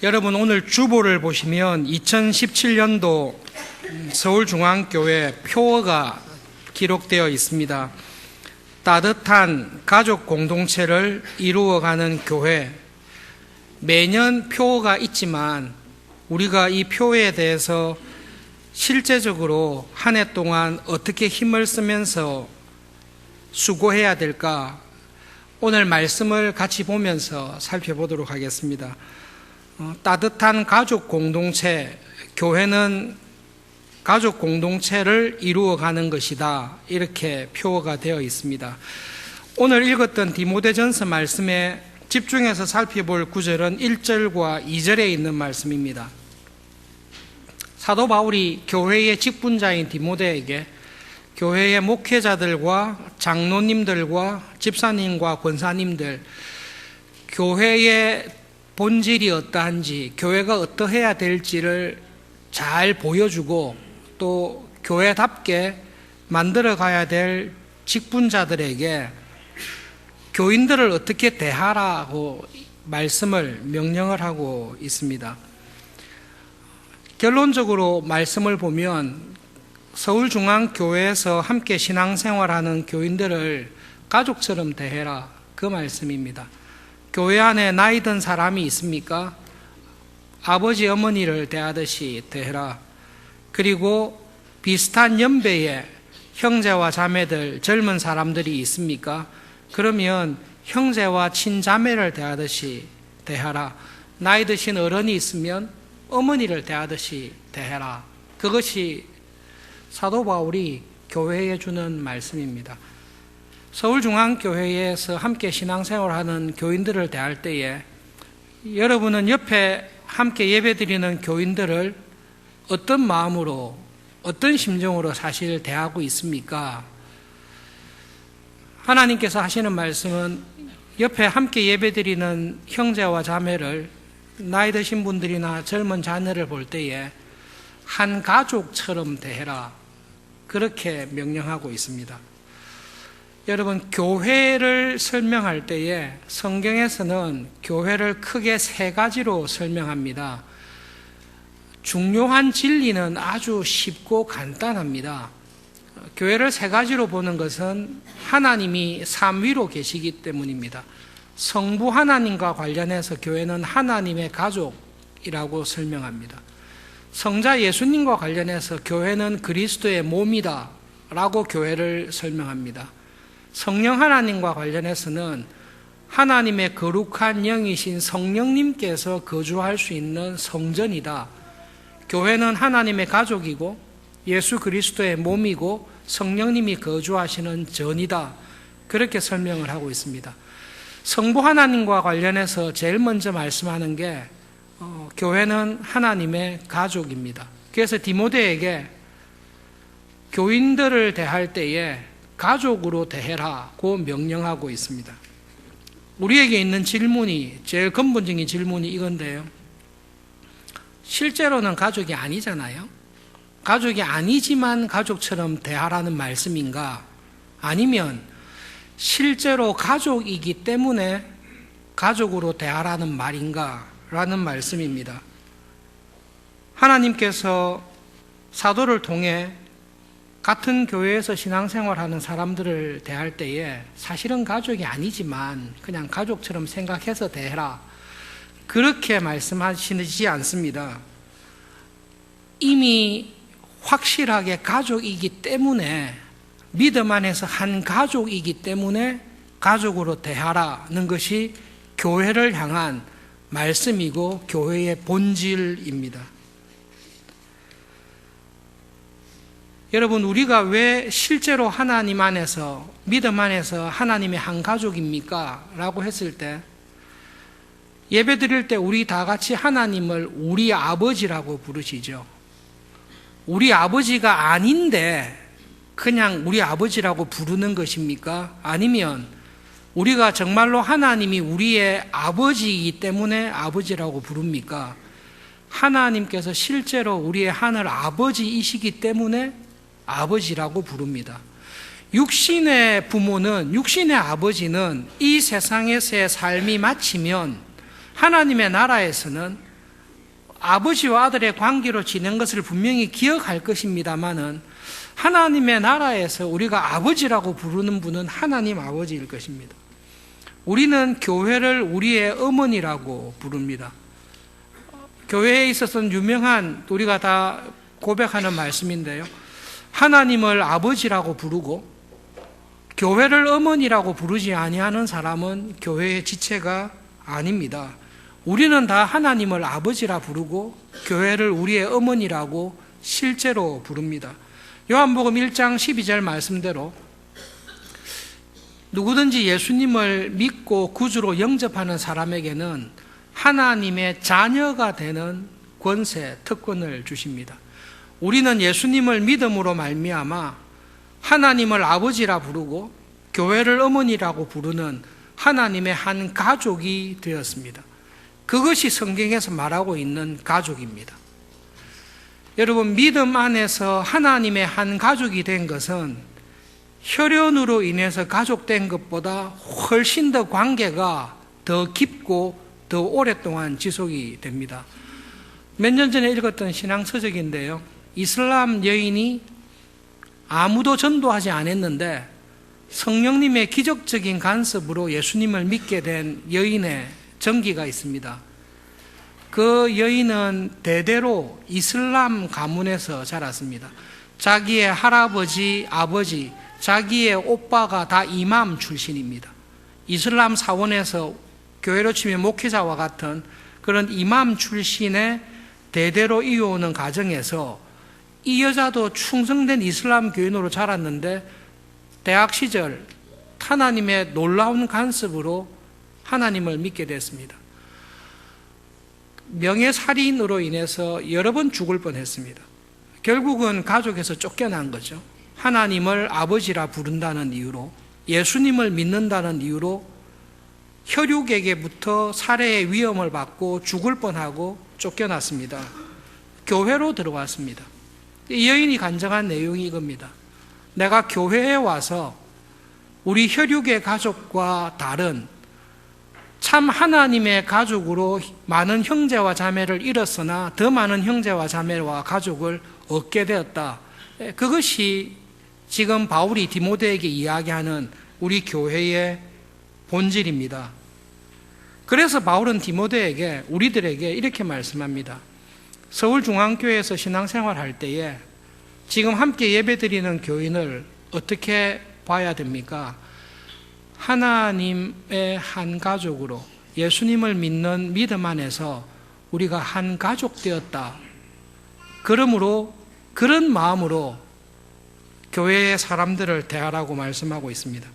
여러분, 오늘 주보를 보시면 2017년도 서울중앙교회 표어가 기록되어 있습니다. 따뜻한 가족 공동체를 이루어가는 교회. 매년 표어가 있지만 우리가 이 표어에 대해서 실제적으로 한 해 동안 어떻게 힘을 쓰면서 수고해야 될까? 오늘 말씀을 같이 보면서 살펴보도록 하겠습니다. 따뜻한 가족 공동체, 교회는 가족 공동체를 이루어가는 것이다, 이렇게 표어가 되어 있습니다. 오늘 읽었던 디모데전서 말씀에 집중해서 살펴볼 구절은 1절과 2절에 있는 말씀입니다. 사도 바울이 교회의 직분자인 디모데에게 교회의 목회자들과 장로님들과 집사님과 권사님들, 교회의 본질이 어떠한지, 교회가 어떠해야 될지를 잘 보여주고 또 교회답게 만들어 가야 될 직분자들에게 교인들을 어떻게 대하라고 말씀을 명령을 하고 있습니다. 결론적으로 말씀을 보면 서울중앙교회에서 함께 신앙생활하는 교인들을 가족처럼 대해라, 그 말씀입니다. 교회 안에 나이 든 사람이 있습니까? 아버지 어머니를 대하듯이 대해라. 그리고 비슷한 연배의 형제와 자매들, 젊은 사람들이 있습니까? 그러면 형제와 친자매를 대하듯이 대하라. 나이 드신 어른이 있으면 어머니를 대하듯이 대해라. 그것이 사도 바울이 교회에 주는 말씀입니다. 서울중앙교회에서 함께 신앙생활하는 교인들을 대할 때에 여러분은 옆에 함께 예배드리는 교인들을 어떤 마음으로, 어떤 심정으로 사실 대하고 있습니까? 하나님께서 하시는 말씀은 옆에 함께 예배드리는 형제와 자매를, 나이 드신 분들이나 젊은 자녀를 볼 때에 한 가족처럼 대해라, 그렇게 명령하고 있습니다. 여러분, 교회를 설명할 때에 성경에서는 교회를 크게 세 가지로 설명합니다. 중요한 진리는 아주 쉽고 간단합니다. 교회를 세 가지로 보는 것은 하나님이 삼위로 계시기 때문입니다. 성부 하나님과 관련해서 교회는 하나님의 가족이라고 설명합니다. 성자 예수님과 관련해서 교회는 그리스도의 몸이다 라고 교회를 설명합니다. 성령 하나님과 관련해서는 하나님의 거룩한 영이신 성령님께서 거주할 수 있는 성전이다. 교회는 하나님의 가족이고 예수 그리스도의 몸이고 성령님이 거주하시는 전이다, 그렇게 설명을 하고 있습니다. 성부 하나님과 관련해서 제일 먼저 말씀하는 게 교회는 하나님의 가족입니다. 그래서 디모데에게 교인들을 대할 때에 가족으로 대해라고 명령하고 있습니다. 우리에게 있는 질문이, 제일 근본적인 질문이 이건데요. 실제로는 가족이 아니잖아요. 가족이 아니지만 가족처럼 대하라는 말씀인가? 아니면 실제로 가족이기 때문에 가족으로 대하라는 말인가? 라는 말씀입니다. 하나님께서 사도를 통해 같은 교회에서 신앙생활하는 사람들을 대할 때에 사실은 가족이 아니지만 그냥 가족처럼 생각해서 대해라, 그렇게 말씀하시지 않습니다. 이미 확실하게 가족이기 때문에, 믿음 안에서 한 가족이기 때문에 가족으로 대하라는 것이 교회를 향한 말씀이고 교회의 본질입니다. 여러분, 우리가 왜 실제로 하나님 안에서, 믿음 안에서 하나님의 한 가족입니까? 라고 했을 때, 예배 드릴 때 우리 다 같이 하나님을 우리 아버지라고 부르시죠. 우리 아버지가 아닌데 그냥 우리 아버지라고 부르는 것입니까? 아니면 우리가 정말로 하나님이 우리의 아버지이기 때문에 아버지라고 부릅니까? 하나님께서 실제로 우리의 하늘 아버지이시기 때문에 아버지라고 부릅니다. 육신의 부모는, 육신의 아버지는 이 세상에서의 삶이 마치면 하나님의 나라에서는 아버지와 아들의 관계로 지낸 것을 분명히 기억할 것입니다마는 하나님의 나라에서 우리가 아버지라고 부르는 분은 하나님 아버지일 것입니다. 우리는 교회를 우리의 어머니라고 부릅니다. 교회에 있어서는 유명한, 우리가 다 고백하는 말씀인데요. 하나님을 아버지라고 부르고 교회를 어머니라고 부르지 아니하는 사람은 교회의 지체가 아닙니다. 우리는 다 하나님을 아버지라 부르고 교회를 우리의 어머니라고 실제로 부릅니다. 요한복음 1장 12절 말씀대로 누구든지 예수님을 믿고 구주로 영접하는 사람에게는 하나님의 자녀가 되는 권세, 특권을 주십니다. 우리는 예수님을 믿음으로 말미암아 하나님을 아버지라 부르고 교회를 어머니라고 부르는 하나님의 한 가족이 되었습니다. 그것이 성경에서 말하고 있는 가족입니다. 여러분, 믿음 안에서 하나님의 한 가족이 된 것은 혈연으로 인해서 가족된 것보다 훨씬 더 관계가 더 깊고 더 오랫동안 지속이 됩니다. 몇 년 전에 읽었던 신앙서적인데요. 이슬람 여인이 아무도 전도하지 않았는데 성령님의 기적적인 간섭으로 예수님을 믿게 된 여인의 전기가 있습니다. 그 여인은 대대로 이슬람 가문에서 자랐습니다. 자기의 할아버지, 아버지, 자기의 오빠가 다 이맘 출신입니다. 이슬람 사원에서 교회로 치면 목회자와 같은 그런 이맘 출신의 대대로 이어오는 가정에서 이 여자도 충성된 이슬람 교인으로 자랐는데 대학 시절 하나님의 놀라운 간섭으로 하나님을 믿게 됐습니다. 명예살인으로 인해서 여러 번 죽을 뻔했습니다. 결국은 가족에서 쫓겨난 거죠. 하나님을 아버지라 부른다는 이유로, 예수님을 믿는다는 이유로 혈육에게부터 살해의 위험을 받고 죽을 뻔하고 쫓겨났습니다. 교회로 들어왔습니다. 이 여인이 간증한 내용이 이겁니다. 내가 교회에 와서 우리 혈육의 가족과 다른 참 하나님의 가족으로 많은 형제와 자매를 잃었으나 더 많은 형제와 자매와 가족을 얻게 되었다. 그것이 지금 바울이 디모데에게 이야기하는 우리 교회의 본질입니다. 그래서 바울은 디모데에게, 우리들에게 이렇게 말씀합니다. 서울중앙교회에서 신앙생활할 때에 지금 함께 예배드리는 교인을 어떻게 봐야 됩니까? 하나님의 한 가족으로, 예수님을 믿는 믿음 안에서 우리가 한 가족 되었다. 그러므로 그런 마음으로 교회의 사람들을 대하라고 말씀하고 있습니다.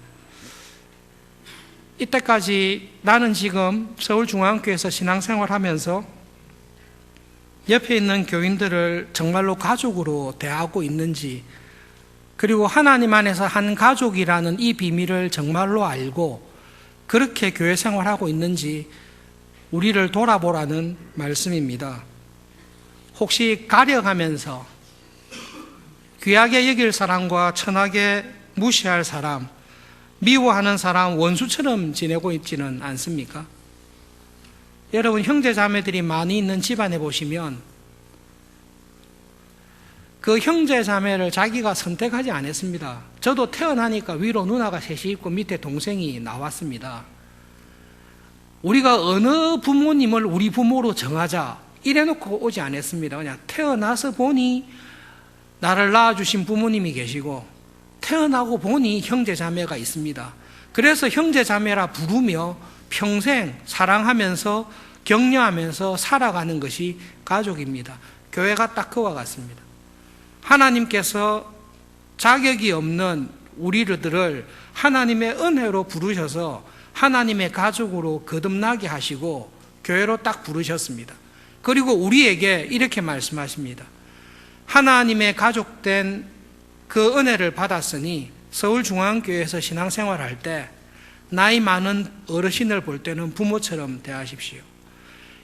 이때까지 나는 지금 서울중앙교회에서 신앙생활하면서 옆에 있는 교인들을 정말로 가족으로 대하고 있는지, 그리고 하나님 안에서 한 가족이라는 이 비밀을 정말로 알고 그렇게 교회 생활하고 있는지 우리를 돌아보라는 말씀입니다. 혹시 가려가면서 귀하게 여길 사람과 천하게 무시할 사람, 미워하는 사람 원수처럼 지내고 있지는 않습니까? 여러분, 형제 자매들이 많이 있는 집안에 보시면 그 형제 자매를 자기가 선택하지 않았습니다. 저도 태어나니까 위로 누나가 셋이 있고 밑에 동생이 나왔습니다. 우리가 어느 부모님을 우리 부모로 정하자 이래놓고 오지 않았습니다. 그냥 태어나서 보니 나를 낳아주신 부모님이 계시고 태어나고 보니 형제 자매가 있습니다. 그래서 형제 자매라 부르며 평생 사랑하면서 격려하면서 살아가는 것이 가족입니다. 교회가 딱 그와 같습니다. 하나님께서 자격이 없는 우리들을 하나님의 은혜로 부르셔서 하나님의 가족으로 거듭나게 하시고 교회로 딱 부르셨습니다. 그리고 우리에게 이렇게 말씀하십니다. 하나님의 가족된 그 은혜를 받았으니 서울중앙교회에서 신앙생활할 때 나이 많은 어르신을 볼 때는 부모처럼 대하십시오.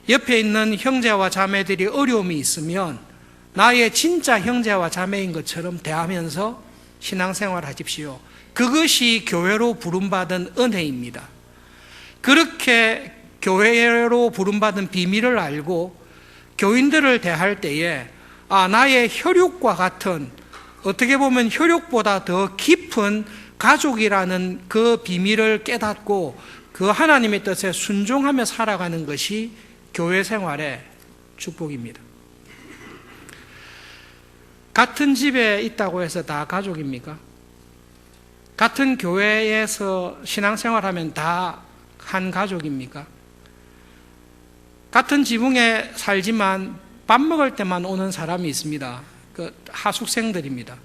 옆에 있는 형제와 자매들이 어려움이 있으면 나의 진짜 형제와 자매인 것처럼 대하면서 신앙생활 하십시오. 그것이 교회로 부름받은 은혜입니다. 그렇게 교회로 부름받은 비밀을 알고 교인들을 대할 때에 나의 혈육과 같은, 어떻게 보면 혈육보다 더 깊은 가족이라는 그 비밀을 깨닫고 그 하나님의 뜻에 순종하며 살아가는 것이 교회 생활의 축복입니다. 같은 집에 있다고 해서 다 가족입니까? 같은 교회에서 신앙생활하면 다 한 가족입니까? 같은 지붕에 살지만 밥 먹을 때만 오는 사람이 있습니다. 그 하숙생들입니다.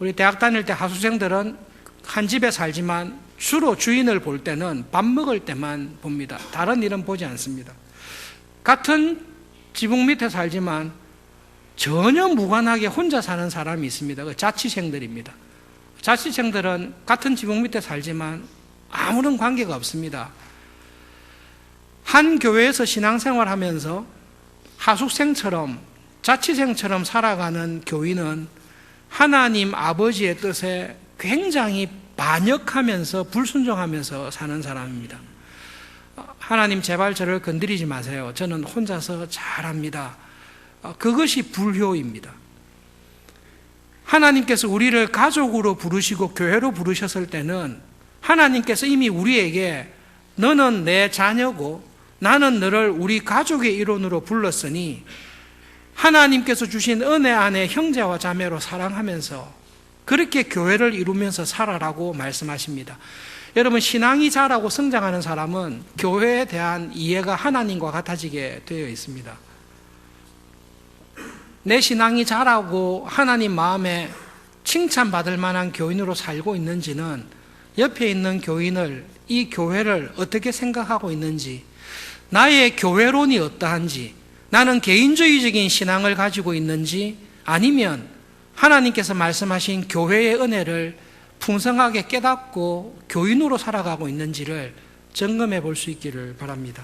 우리 대학 다닐 때 하숙생들은 한 집에 살지만 주로 주인을 볼 때는 밥 먹을 때만 봅니다. 다른 일은 보지 않습니다. 같은 지붕 밑에 살지만 전혀 무관하게 혼자 사는 사람이 있습니다. 그 자취생들입니다. 자취생들은 같은 지붕 밑에 살지만 아무런 관계가 없습니다. 한 교회에서 신앙생활 하면서 하숙생처럼, 자취생처럼 살아가는 교인은 하나님 아버지의 뜻에 굉장히 반역하면서 불순종하면서 사는 사람입니다. 하나님 제발 저를 건드리지 마세요. 저는 혼자서 잘합니다. 그것이 불효입니다. 하나님께서 우리를 가족으로 부르시고 교회로 부르셨을 때는 하나님께서 이미 우리에게 너는 내 자녀고 나는 너를 우리 가족의 일원으로 불렀으니 하나님께서 주신 은혜 안에 형제와 자매로 사랑하면서 그렇게 교회를 이루면서 살아라고 말씀하십니다. 여러분, 신앙이 자라고 성장하는 사람은 교회에 대한 이해가 하나님과 같아지게 되어 있습니다. 내 신앙이 자라고 하나님 마음에 칭찬받을 만한 교인으로 살고 있는지는 옆에 있는 교인을, 이 교회를 어떻게 생각하고 있는지, 나의 교회론이 어떠한지, 나는 개인주의적인 신앙을 가지고 있는지, 아니면 하나님께서 말씀하신 교회의 은혜를 풍성하게 깨닫고 교인으로 살아가고 있는지를 점검해 볼 수 있기를 바랍니다.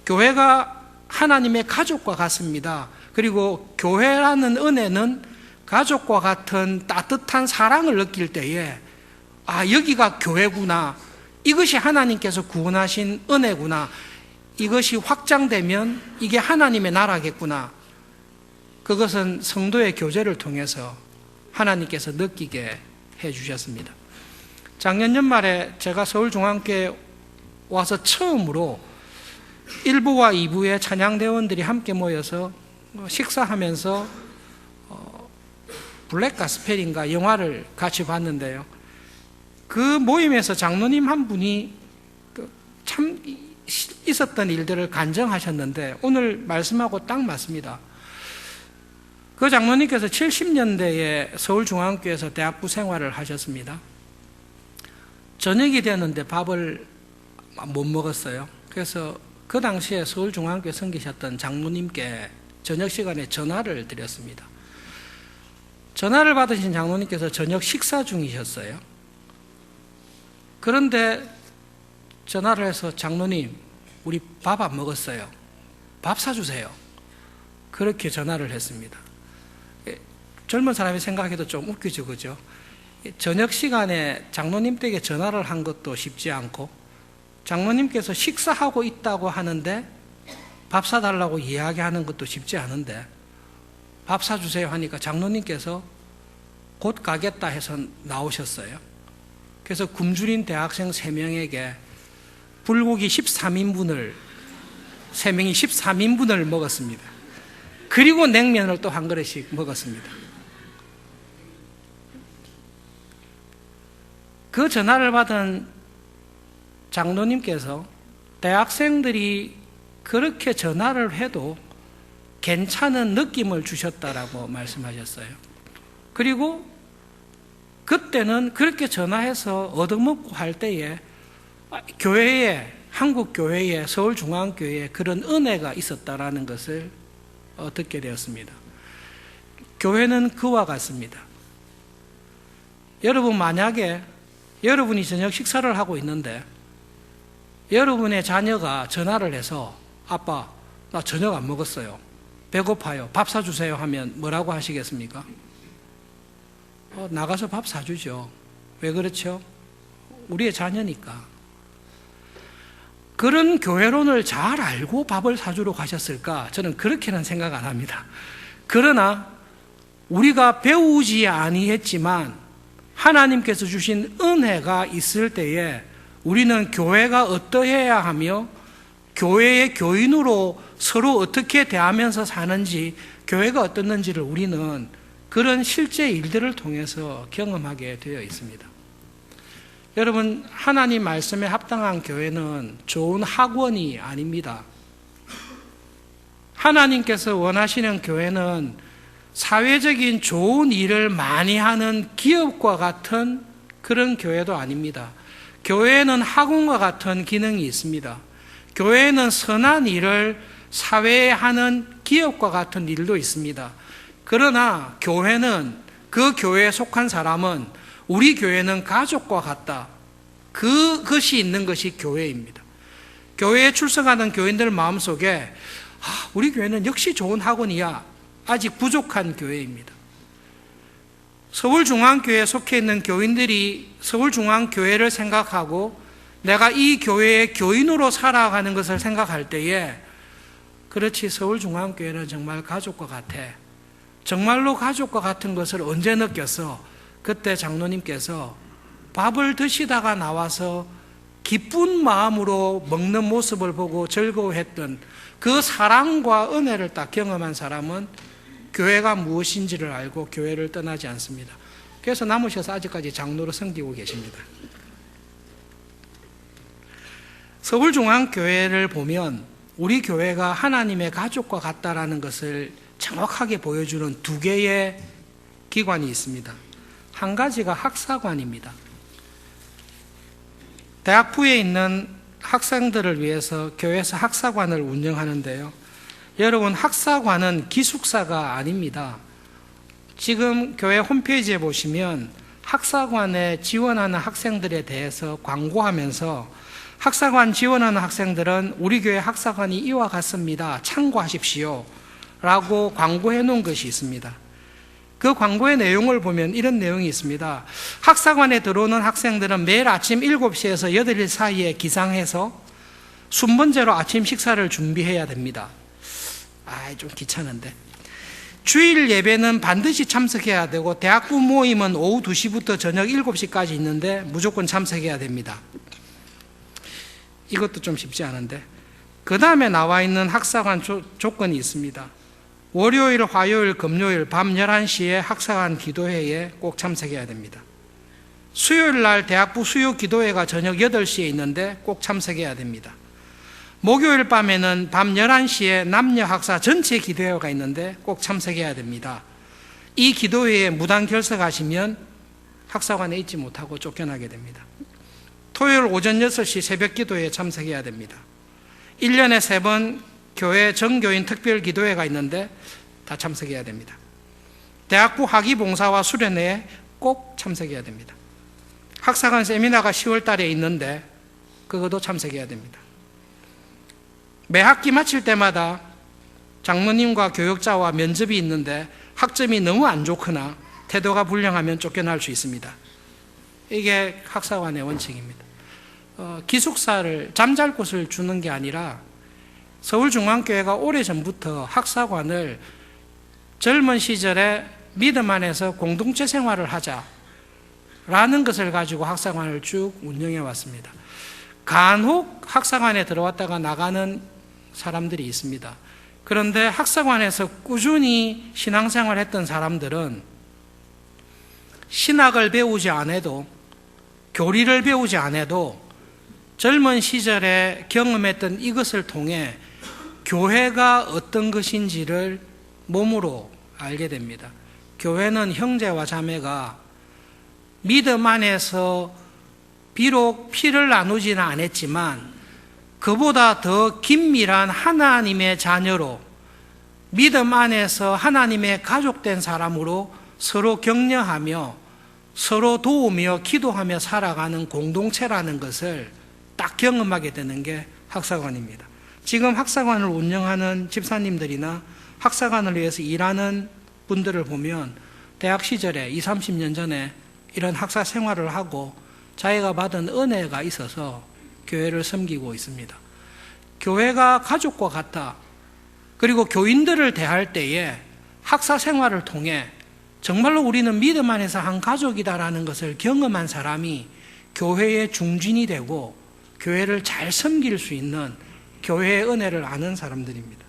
교회가 하나님의 가족과 같습니다. 그리고 교회라는 은혜는 가족과 같은 따뜻한 사랑을 느낄 때에 여기가 교회구나, 이것이 하나님께서 구원하신 은혜구나, 이것이 확장되면 이게 하나님의 나라겠구나, 그것은 성도의 교제를 통해서 하나님께서 느끼게 해주셨습니다. 작년 연말에 제가 서울중앙교회 와서 처음으로 1부와 2부의 찬양대원들이 함께 모여서 식사하면서 블랙 가스펠인가 영화를 같이 봤는데요. 그 모임에서 장로님 한 분이 참 있었던 일들을 간증하셨는데 오늘 말씀하고 딱 맞습니다. 그 장로님께서 70년대에 서울중앙교회에서 대학부 생활을 하셨습니다. 저녁이 되었는데 밥을 못 먹었어요. 그래서 그 당시에 서울중앙교회 섬기셨던 장로님께 저녁 시간에 전화를 드렸습니다. 전화를 받으신 장로님께서 저녁 식사 중이셨어요. 그런데 전화를 해서 장로님, 우리 밥 안 먹었어요. 밥 사주세요. 그렇게 전화를 했습니다. 젊은 사람이 생각해도 좀 웃기죠, 그죠? 저녁 시간에 장로님 댁에 전화를 한 것도 쉽지 않고 장로님께서 식사하고 있다고 하는데 밥 사달라고 이야기하는 것도 쉽지 않은데 밥 사주세요 하니까 장로님께서 곧 가겠다 해서 나오셨어요. 그래서 굶주린 대학생 3명에게 불고기 13인분을 3명이 13인분을 먹었습니다. 그리고 냉면을 또 한 그릇씩 먹었습니다. 그 전화를 받은 장로님께서 대학생들이 그렇게 전화를 해도 괜찮은 느낌을 주셨다라고 말씀하셨어요. 그리고 그때는 그렇게 전화해서 얻어먹고 할 때에 교회에, 한국 교회에, 서울중앙교회에 그런 은혜가 있었다라는 것을 듣게 되었습니다. 교회는 그와 같습니다. 여러분, 만약에 여러분이 저녁 식사를 하고 있는데 여러분의 자녀가 전화를 해서 아빠, 나 저녁 안 먹었어요. 배고파요. 밥 사주세요 하면 뭐라고 하시겠습니까? 나가서 밥 사주죠. 왜 그렇죠? 우리의 자녀니까. 그런 교회론을 잘 알고 밥을 사주러 가셨을까? 저는 그렇게는 생각 안 합니다. 그러나 우리가 배우지 아니했지만 하나님께서 주신 은혜가 있을 때에 우리는 교회가 어떠해야 하며 교회의 교인으로 서로 어떻게 대하면서 사는지, 교회가 어떻는지를 우리는 그런 실제 일들을 통해서 경험하게 되어 있습니다. 여러분, 하나님 말씀에 합당한 교회는 좋은 학원이 아닙니다. 하나님께서 원하시는 교회는 사회적인 좋은 일을 많이 하는 기업과 같은 그런 교회도 아닙니다. 교회에는 학원과 같은 기능이 있습니다. 교회에는 선한 일을 사회에 하는 기업과 같은 일도 있습니다. 그러나 교회는, 그 교회에 속한 사람은 우리 교회는 가족과 같다. 그것이 있는 것이 교회입니다. 교회에 출석하는 교인들 마음속에 우리 교회는 역시 좋은 학원이야. 아직 부족한 교회입니다. 서울중앙교회에 속해 있는 교인들이 서울중앙교회를 생각하고 내가 이 교회의 교인으로 살아가는 것을 생각할 때에 그렇지, 서울중앙교회는 정말 가족과 같아. 정말로 가족과 같은 것을 언제 느꼈어? 그때 장로님께서 밥을 드시다가 나와서 기쁜 마음으로 먹는 모습을 보고 즐거워했던 그 사랑과 은혜를 딱 경험한 사람은 교회가 무엇인지를 알고 교회를 떠나지 않습니다. 그래서 남으셔서 아직까지 장로로 섬기고 계십니다. 서울중앙교회를 보면 우리 교회가 하나님의 가족과 같다라는 것을 정확하게 보여주는 두 개의 기관이 있습니다. 한 가지가 학사관입니다. 대학부에 있는 학생들을 위해서 교회에서 학사관을 운영하는데요. 여러분, 학사관은 기숙사가 아닙니다. 지금 교회 홈페이지에 보시면 학사관에 지원하는 학생들에 대해서 광고하면서 학사관 지원하는 학생들은 우리 교회 학사관이 이와 같습니다. 참고하십시오. 라고 광고해 놓은 것이 있습니다. 그 광고의 내용을 보면 이런 내용이 있습니다. 학사관에 들어오는 학생들은 매일 아침 7시에서 8시 사이에 기상해서 순번제로 아침 식사를 준비해야 됩니다. 좀 귀찮은데. 주일 예배는 반드시 참석해야 되고 대학부 모임은 오후 2시부터 저녁 7시까지 있는데 무조건 참석해야 됩니다. 이것도 좀 쉽지 않은데. 그 다음에 나와 있는 학사관 조건이 있습니다. 월요일, 화요일, 금요일 밤 11시에 학사관 기도회에 꼭 참석해야 됩니다. 수요일 날 대학부 수요 기도회가 저녁 8시에 있는데 꼭 참석해야 됩니다. 목요일 밤에는 밤 11시에 남녀 학사 전체 기도회가 있는데 꼭 참석해야 됩니다. 이 기도회에 무단 결석하시면 학사관에 있지 못하고 쫓겨나게 됩니다. 토요일 오전 6시 새벽 기도회에 참석해야 됩니다. 1년에 3번 교회 정교인 특별 기도회가 있는데 다 참석해야 됩니다. 대학부 학위봉사와 수련회에 꼭 참석해야 됩니다. 학사관 세미나가 10월 달에 있는데 그것도 참석해야 됩니다. 매 학기 마칠 때마다 장로님과 교역자와 면접이 있는데 학점이 너무 안 좋거나 태도가 불량하면 쫓겨날 수 있습니다. 이게 학사관의 원칙입니다. 기숙사를, 잠잘 곳을 주는 게 아니라 서울중앙교회가 오래전부터 학사관을 젊은 시절에 믿음 안에서 공동체 생활을 하자라는 것을 가지고 학사관을 쭉 운영해 왔습니다. 간혹 학사관에 들어왔다가 나가는 사람들이 있습니다. 그런데 학사관에서 꾸준히 신앙생활을 했던 사람들은 신학을 배우지 않아도, 교리를 배우지 않아도 젊은 시절에 경험했던 이것을 통해 교회가 어떤 것인지를 몸으로 알게 됩니다. 교회는 형제와 자매가 믿음 안에서 비록 피를 나누지는 않았지만 그보다 더 긴밀한 하나님의 자녀로, 믿음 안에서 하나님의 가족된 사람으로 서로 격려하며 서로 도우며 기도하며 살아가는 공동체라는 것을 딱 경험하게 되는 게 학사관입니다. 지금 학사관을 운영하는 집사님들이나 학사관을 위해서 일하는 분들을 보면 대학 시절에 20, 30년 전에 이런 학사 생활을 하고 자기가 받은 은혜가 있어서 교회를 섬기고 있습니다. 교회가 가족과 같다. 그리고 교인들을 대할 때에 학사 생활을 통해 정말로 우리는 믿음 안에서 한 가족이다라는 것을 경험한 사람이 교회의 중진이 되고 교회를 잘 섬길 수 있는 교회의 은혜를 아는 사람들입니다.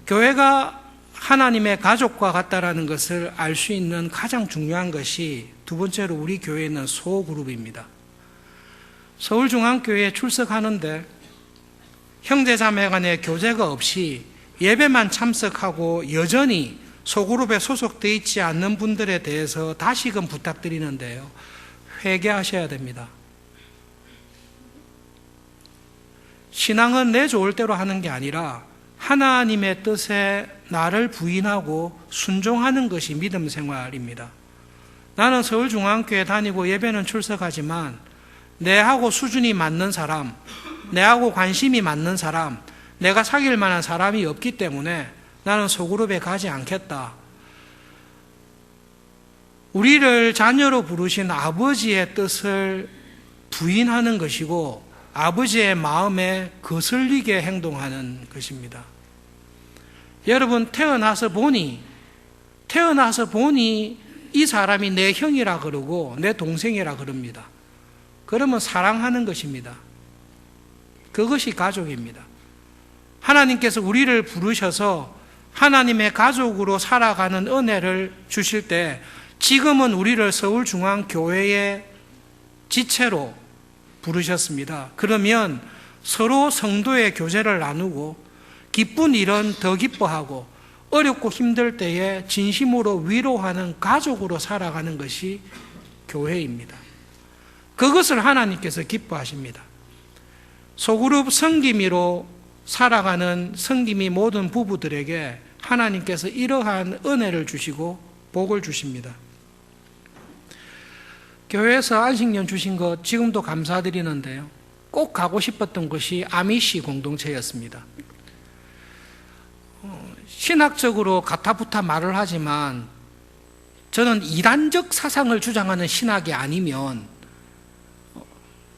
교회가 하나님의 가족과 같다라는 것을 알 수 있는 가장 중요한 것이 두 번째로 우리 교회에 있는 소그룹입니다. 서울중앙교회에 출석하는데 형제자매 간의 교제가 없이 예배만 참석하고 여전히 소그룹에 소속되어 있지 않는 분들에 대해서 다시금 부탁드리는데요. 회개하셔야 됩니다. 신앙은 내 좋을 대로 하는 게 아니라 하나님의 뜻에 나를 부인하고 순종하는 것이 믿음 생활입니다. 나는 서울중앙교회 다니고 예배는 출석하지만 내하고 수준이 맞는 사람, 내하고 관심이 맞는 사람, 내가 사귈 만한 사람이 없기 때문에 나는 소그룹에 가지 않겠다. 우리를 자녀로 부르신 아버지의 뜻을 부인하는 것이고 아버지의 마음에 거슬리게 행동하는 것입니다. 여러분, 태어나서 보니 이 사람이 내 형이라 그러고 내 동생이라 그럽니다. 그러면 사랑하는 것입니다. 그것이 가족입니다. 하나님께서 우리를 부르셔서 하나님의 가족으로 살아가는 은혜를 주실 때 지금은 우리를 서울중앙교회의 지체로 부르셨습니다. 그러면 서로 성도의 교제를 나누고 기쁜 일은 더 기뻐하고 어렵고 힘들 때에 진심으로 위로하는 가족으로 살아가는 것이 교회입니다. 그것을 하나님께서 기뻐하십니다. 소그룹 성김이로 살아가는 성김이 모든 부부들에게 하나님께서 이러한 은혜를 주시고 복을 주십니다. 교회에서 안식년 주신 것 지금도 감사드리는데요. 꼭 가고 싶었던 것이 아미시 공동체였습니다. 신학적으로 가타부타 말을 하지만 저는 이단적 사상을 주장하는 신학이 아니면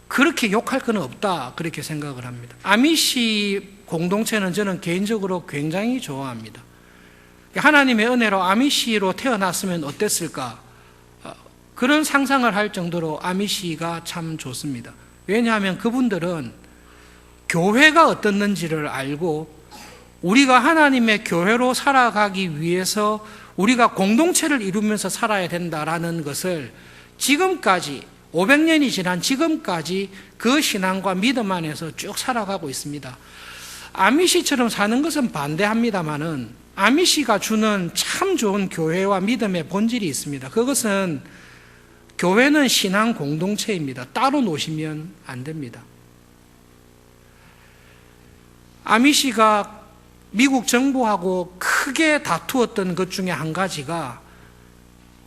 그렇게 욕할 건 없다, 그렇게 생각을 합니다. 아미시 공동체는 저는 개인적으로 굉장히 좋아합니다. 하나님의 은혜로 아미시로 태어났으면 어땠을까? 그런 상상을 할 정도로 아미시가 참 좋습니다. 왜냐하면 그분들은 교회가 어떻는지를 알고 우리가 하나님의 교회로 살아가기 위해서 우리가 공동체를 이루면서 살아야 된다라는 것을 지금까지 500년이 지난 지금까지 그 신앙과 믿음 안에서 쭉 살아가고 있습니다. 아미시처럼 사는 것은 반대합니다마는 아미시가 주는 참 좋은 교회와 믿음의 본질이 있습니다. 그것은 교회는 신앙 공동체입니다. 따로 노시면 안 됩니다. 아미시가 미국 정부하고 크게 다투었던 것 중에 한 가지가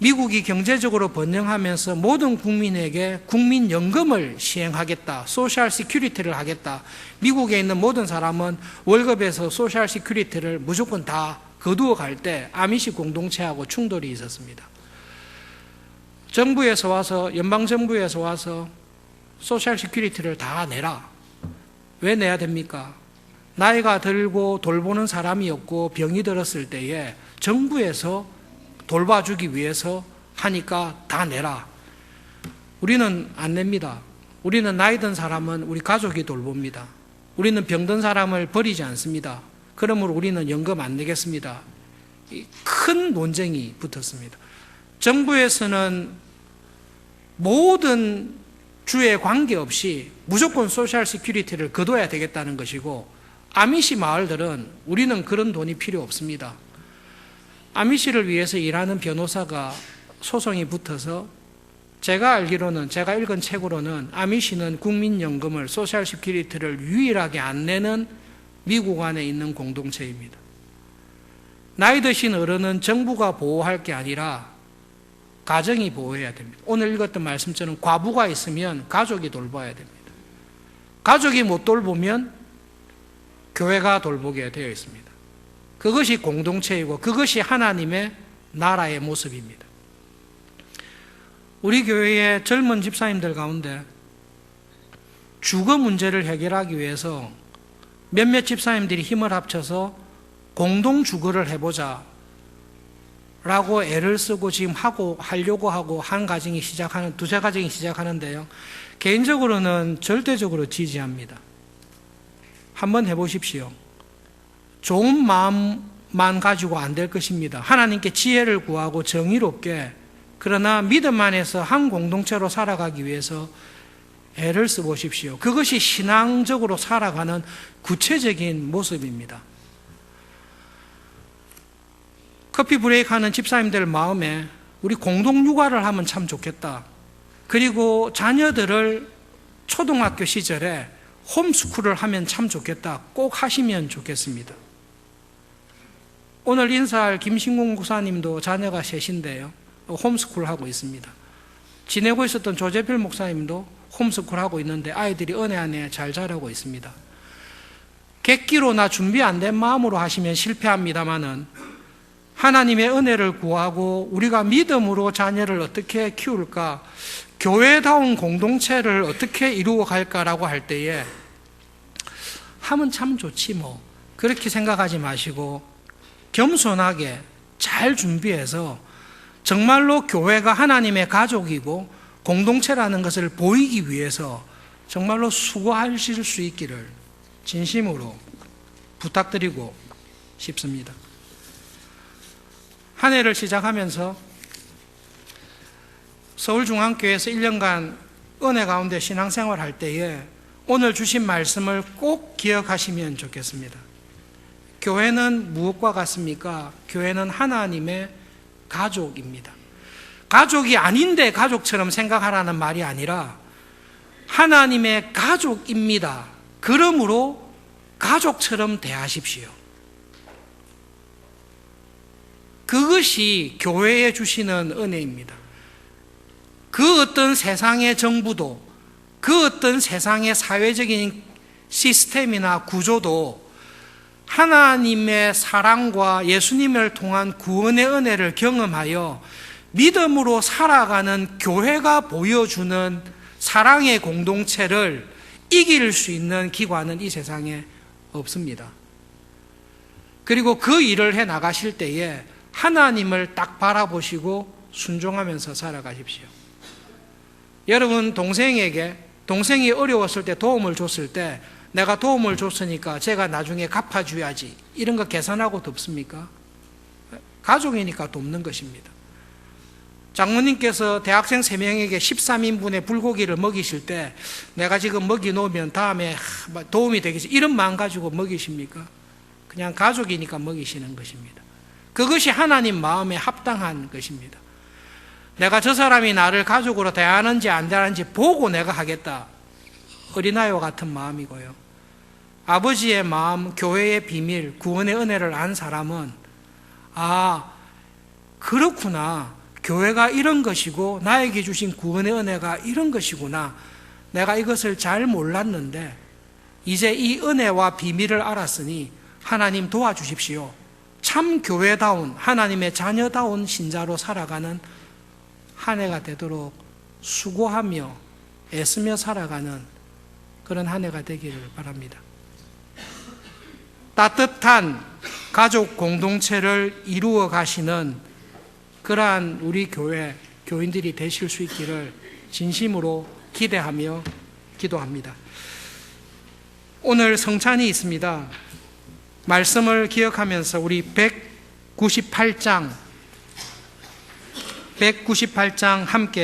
미국이 경제적으로 번영하면서 모든 국민에게 국민연금을 시행하겠다, 소셜 시큐리티를 하겠다. 미국에 있는 모든 사람은 월급에서 소셜 시큐리티를 무조건 다 거두어 갈 때 아미시 공동체하고 충돌이 있었습니다. 정부에서 와서, 연방정부에서 와서 소셜 시큐리티를 다 내라. 왜 내야 됩니까? 나이가 들고 돌보는 사람이 없고 병이 들었을 때에 정부에서 돌봐주기 위해서 하니까 다 내라. 우리는 안 냅니다. 우리는 나이 든 사람은 우리 가족이 돌봅니다. 우리는 병든 사람을 버리지 않습니다. 그러므로 우리는 연금 안 내겠습니다. 큰 논쟁이 붙었습니다. 정부에서는 모든 주에 관계없이 무조건 소셜 시큐리티를 거둬야 되겠다는 것이고, 아미시 마을들은 우리는 그런 돈이 필요 없습니다. 아미시를 위해서 일하는 변호사가 소송이 붙어서 제가 알기로는, 제가 읽은 책으로는 아미시는 국민연금을, 소셜 시큐리티를 유일하게 안 내는 미국 안에 있는 공동체입니다. 나이 드신 어른은 정부가 보호할 게 아니라 가정이 보호해야 됩니다. 오늘 읽었던 말씀처럼 과부가 있으면 가족이 돌봐야 됩니다. 가족이 못 돌보면 교회가 돌보게 되어 있습니다. 그것이 공동체이고 그것이 하나님의 나라의 모습입니다. 우리 교회의 젊은 집사님들 가운데 주거 문제를 해결하기 위해서 몇몇 집사님들이 힘을 합쳐서 공동 주거를 해보자 라고 애를 쓰고 지금 하려고 하고 두세 가정이 시작하는데요. 개인적으로는 절대적으로 지지합니다. 한번 해보십시오. 좋은 마음만 가지고 안 될 것입니다. 하나님께 지혜를 구하고 정의롭게, 그러나 믿음 안에서 한 공동체로 살아가기 위해서 애를 써보십시오. 그것이 신앙적으로 살아가는 구체적인 모습입니다. 커피 브레이크 하는 집사님들 마음에 우리 공동 육아를 하면 참 좋겠다. 그리고 자녀들을 초등학교 시절에 홈스쿨을 하면 참 좋겠다. 꼭 하시면 좋겠습니다. 오늘 인사할 김신공 목사님도 자녀가 셋인데요. 홈스쿨 하고 있습니다. 지내고 있었던 조재필 목사님도 홈스쿨 하고 있는데 아이들이 은혜 안에 잘 자라고 있습니다. 객기로나 준비 안 된 마음으로 하시면 실패합니다마는 하나님의 은혜를 구하고 우리가 믿음으로 자녀를 어떻게 키울까, 교회다운 공동체를 어떻게 이루어 갈까라고 할 때에 하면 참 좋지 뭐, 그렇게 생각하지 마시고 겸손하게 잘 준비해서 정말로 교회가 하나님의 가족이고 공동체라는 것을 보이기 위해서 정말로 수고하실 수 있기를 진심으로 부탁드리고 싶습니다. 한 해를 시작하면서 서울중앙교회에서 1년간 은혜 가운데 신앙생활 할 때에 오늘 주신 말씀을 꼭 기억하시면 좋겠습니다. 교회는 무엇과 같습니까? 교회는 하나님의 가족입니다. 가족이 아닌데 가족처럼 생각하라는 말이 아니라 하나님의 가족입니다. 그러므로 가족처럼 대하십시오. 그것이 교회에 주시는 은혜입니다. 그 어떤 세상의 정부도, 그 어떤 세상의 사회적인 시스템이나 구조도 하나님의 사랑과 예수님을 통한 구원의 은혜를 경험하여 믿음으로 살아가는 교회가 보여주는 사랑의 공동체를 이길 수 있는 기관은 이 세상에 없습니다. 그리고 그 일을 해 나가실 때에 하나님을 딱 바라보시고 순종하면서 살아가십시오. 여러분, 동생이 어려웠을 때 도움을 줬을 때 내가 도움을 줬으니까 제가 나중에 갚아줘야지, 이런 거 계산하고 돕습니까? 가족이니까 돕는 것입니다. 장모님께서 대학생 3명에게 13인분의 불고기를 먹이실 때 내가 지금 먹이 놓으면 다음에 도움이 되겠지, 이런 마음 가지고 먹이십니까? 그냥 가족이니까 먹이시는 것입니다. 그것이 하나님 마음에 합당한 것입니다. 내가 저 사람이 나를 가족으로 대하는지 안 대하는지 보고 내가 하겠다, 어린아이와 같은 마음이고요. 아버지의 마음, 교회의 비밀, 구원의 은혜를 안 사람은 그렇구나, 교회가 이런 것이고 나에게 주신 구원의 은혜가 이런 것이구나, 내가 이것을 잘 몰랐는데 이제 이 은혜와 비밀을 알았으니 하나님 도와주십시오. 참 교회다운, 하나님의 자녀다운 신자로 살아가는 한 해가 되도록 수고하며 애쓰며 살아가는 그런 한 해가 되기를 바랍니다. 따뜻한 가족 공동체를 이루어 가시는 그러한 우리 교회 교인들이 되실 수 있기를 진심으로 기대하며 기도합니다. 오늘 성찬이 있습니다. 말씀을 기억하면서 우리 198장 함께